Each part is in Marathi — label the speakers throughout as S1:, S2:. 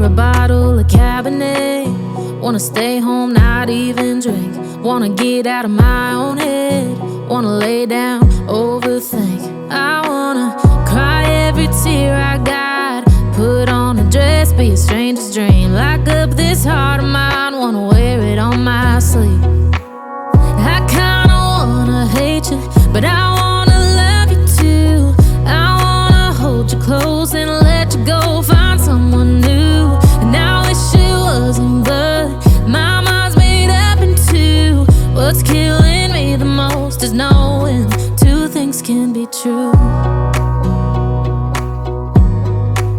S1: a bottle of Cabernet. Wanna stay home, not even drink. Wanna get out of my own head. Wanna lay down, overthink. I wanna cry every tear I got. Put on a dress, be a stranger's dream. Lock up this heart of mine, wanna wear it on my sleeve. I kinda wanna hate you, but I wanna love you too. I wanna hold you close and let you go, find someone new. And I wish it wasn't, but my mind's made up in two. What's killing me the most is knowing two things can be true.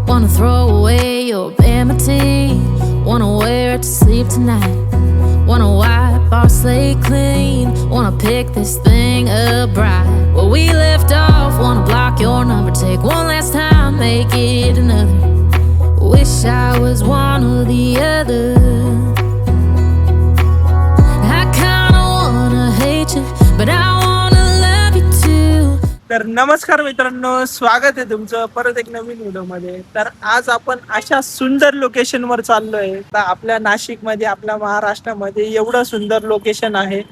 S1: Wanna throw away your vanity. Wanna wear it to sleep tonight. Wanna wipe our slate clean. Wanna pick this thing up right where we left off. Wanna block your number, take one last time, make it another. Wish I was one or the other. I kinda wanna hate you, but I wanna love you too.
S2: तर नमस्कार मित्रांनो, स्वागत आहे तुमचं परत एक नवीन व्हिडिओमध्ये. तर आज आपण अशा सुंदर लोकेशनवर चाललोय. तर आपल्या नाशिकमध्ये, आपल्या महाराष्ट्रामध्ये एवढं सुंदर लोकेशन आहे.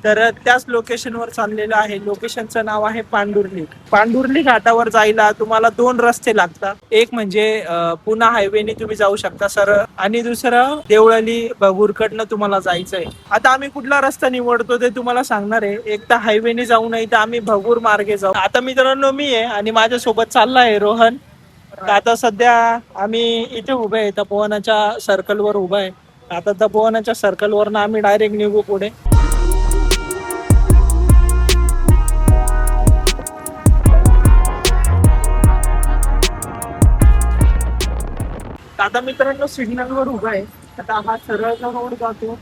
S2: तर त्याच लोकेशनवर चाललेलं आहे. लोकेशनचं नाव आहे पांडुर्ली. पांडुर्ली घाटावर जायला तुम्हाला दोन रस्ते लागतात. एक म्हणजे पुणा हायवेने तुम्ही जाऊ शकता सरळ, आणि दुसरं देवळाली भगूरकडनं तुम्हाला जायचंय. आता आम्ही कुठला रस्ता निवडतो ते तुम्हाला सांगणार आहे. एक तर हायवेने जाऊ, नाही तर आम्ही भगूर मार्गे जाऊ. आता मित्रांनो, मी आहे आणि माझ्यासोबत चालला आहे रोहन. आता सध्या आम्ही इथे उभे आहे, तपोवनाच्या सर्कलवर उभा आहे. आता तपोवनाच्या सर्कलवरनं आम्ही डायरेक्ट निघू पुढे. आता मित्रांनो सिग्नलवर उभा आहे. आता हा सरळचा रोड जातो,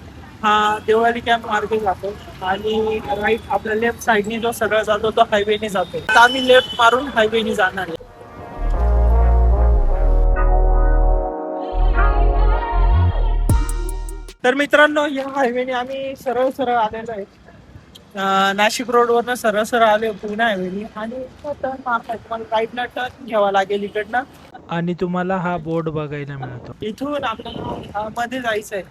S2: हा देवळाली कॅम्प मार्गे जातो, आणि राईट आपल्या लेफ्ट साईडने जो सरळ जातो तो हायवेने जातो. आता आम्ही लेफ्ट मारून हायवेने जाणार आहे. तर मित्रांनो, या हायवेने आम्ही सरळ सरळ आलेलो आहे. नाशिक रोडवरनं सरळ सरळ आले पुणे हायवेने, आणि टर्न मारताय. तुम्हाला राईटला टर्न घ्यावा लागेल इकडनं, आणि तुम्हाला हा बोर्ड बघायला मिळतो. इथून आपल्याला मध्ये जायचं आहे.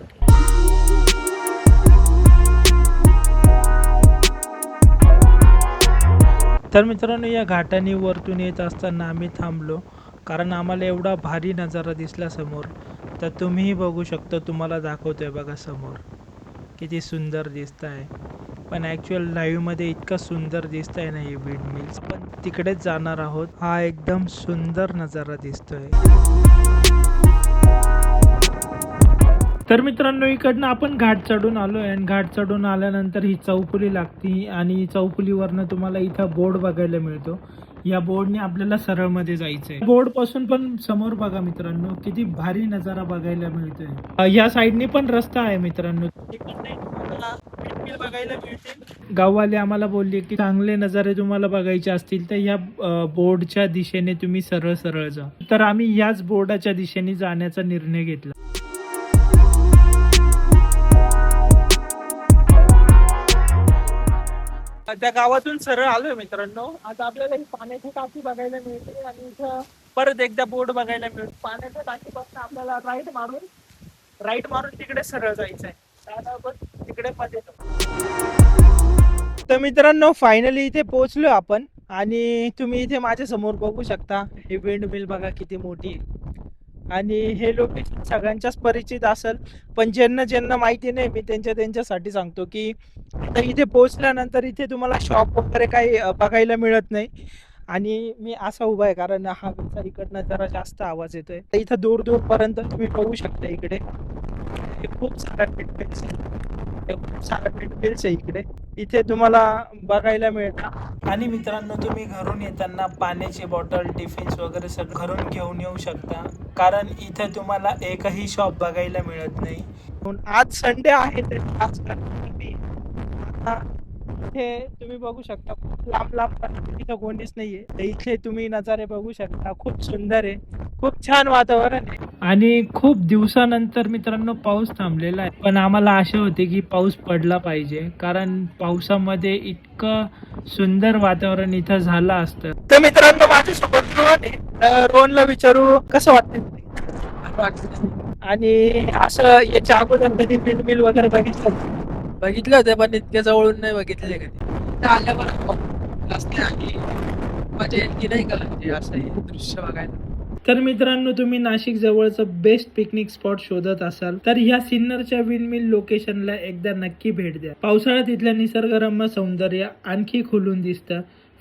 S2: तर मित्रांनो, या घाटाने वरतून येत असताना आम्ही थांबलो, कारण आम्हाला एवढा भारी नजारा दिसला समोर. तर तुम्हीही बघू शकता, तुम्हाला दाखवतोय बघा समोर किती सुंदर दिसत आहे. पण ॲक्च्युअल लाईव्हमध्ये इतकं सुंदर दिसत आहे ना हे विंड मिल्स. पण तिकडेच जाणार आहोत. हा एकदम सुंदर नजारा दिसतोय. तर मित्रांनो, इकडनं आपण घाट चढून आलोय, आणि घाट चढून आल्यानंतर ही चौफुली लागती, आणि चौफुलीवरनं तुम्हाला इथं बोर्ड बघायला मिळतो. या बोर्डने आपल्याला सरळमध्ये जायचंय. बोर्ड पासून पण समोर बघा मित्रांनो, किती भारी नजारा बघायला मिळतोय. या साईडने पण रस्ता आहे मित्रांनो. बघायला मिळते. गाववाले आम्हाला बोलले की चांगले नजारे तुम्हाला बघायचे असतील तर या बोर्डच्या दिशेने तुम्ही सरळ सरळ जा. तर आम्ही याच बोर्डाच्या दिशेने जाण्याचा निर्णय घेतला. त्या गावातून सरळ आलोय मित्रांनो. आता आपल्याला ही पाण्याची टाकी बघायला मिळते, आणि इथं परत एकदा बोर्ड बघायला मिळतो. पाण्याच्या टाकीपासून आपल्याला राईट मारून तिकडे सरळ जायचंय. तिकडे मध्ये. तर मित्रांनो, फायनली इथे पोहोचलो आपण, आणि तुम्ही इथे माझ्या समोर बघू शकता हे विंड मिल बघा किती मोठी आहे. आणि हे लोकेशन सगळ्यांच्याच परिचित असेल, पण ज्यांना माहिती नाही मी त्यांच्यासाठी सांगतो की आता इथे पोहोचल्यानंतर इथे तुम्हाला शॉप वगैरे काही बघायला मिळत नाही. आणि मी असा उभा आहे कारण हा इकडनं जरा जास्त आवाज येतोय. इथं दूर पर्यंत तुम्ही बघू शकता इकडे खूप सारा फिटबिल्स आहे इकडे. इथे तुम्हाला बघायला मिळतात. आणि मित्रांनो, तुम्ही घरून येताना पाण्याची बॉटल, टिफिन्स वगैरे सगळं घरून घेऊन येऊ शकता, कारण इथे तुम्हाला एकही शॉप बघायला मिळत नाही. आज संडे आहे तर आज इथे तुम्ही बघू शकता लांब इथं कोणीच नाहीये. तर इथे तुम्ही नजारे बघू शकता. खूप सुंदर आहे, खूप छान वातावरण आहे. आणि खूप दिवसानंतर मित्रांनो पाऊस थांबलेला आहे. पण आम्हाला आशा होती की पाऊस पडला पाहिजे, कारण पावसामध्ये इतकं सुंदर वातावरण इथं झालं असतं. तर मित्रांनो, माझ्यासोबत रोहन आहे. रोहनला विचारू कसं वाटतं. आणि असं याच्या अगोदर कधी विंडमिल वगैरे
S3: बघितले होते पण इतक्या जवळून नाही बघितले कधी. आल्यावर रस्ते आणि मजा येते नाही का म्हणजे असं हे दृश्य बघायला.
S2: तर मित्रांनो, तुम्ही नाशिक जवळचं बेस्ट पिकनिक स्पॉट शोधत असाल तर ह्या सिन्नरच्या विंडमिल लोकेशनला एकदा नक्की भेट द्या. पावसाळ्यात इथलं निसर्गरम्य सौंदर्य आणखी खुलून दिसतं.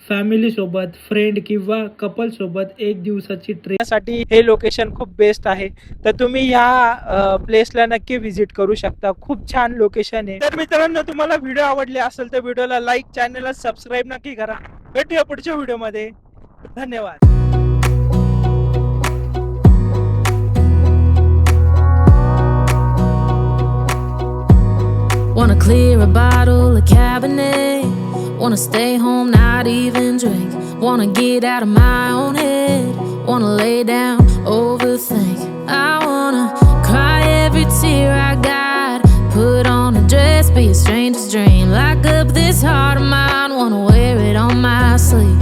S2: फॅमिली सोबत, फ्रेंड किंवा कपल सोबत एक दिवसाची ट्रिपसाठी हे लोकेशन खूप बेस्ट आहे. तर तुम्ही ह्या प्लेसला नक्की व्हिजिट करू शकता. खूप छान लोकेशन आहे. तर मित्रांनो, तुम्हाला व्हिडिओ आवडले असेल तर व्हिडिओला लाईक, चॅनलला सबस्क्राईब नक्की करा. भेटूया पुढच्या व्हिडिओमध्ये. धन्यवाद.
S1: Wanna clear a bottle of Cabernet. Wanna stay home, not even drink. Wanna get out of my own head. Wanna lay down, overthink. I wanna cry every tear I got. Put on a dress, be a stranger's dream. Lock up this heart of mine, wanna wear it on my sleeve.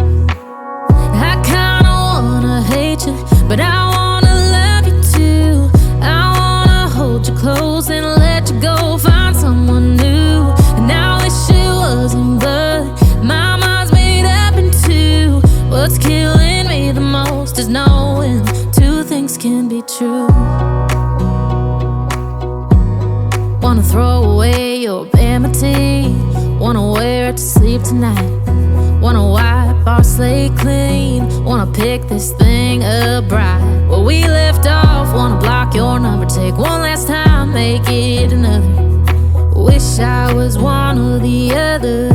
S1: I kinda wanna hate you, but I wanna love you too. I wanna hold you close and let you go. Find someone new, and I wish it wasn't, but my mind's made up in two. What's killing me the most is knowing two things can be true. Wanna throw away your vanity. Wanna wear it to sleep tonight. Wanna wipe our slate clean. Wanna pick this thing up right where we left off. Wanna block your number, take one last time, make it another. Wish I was one or the other.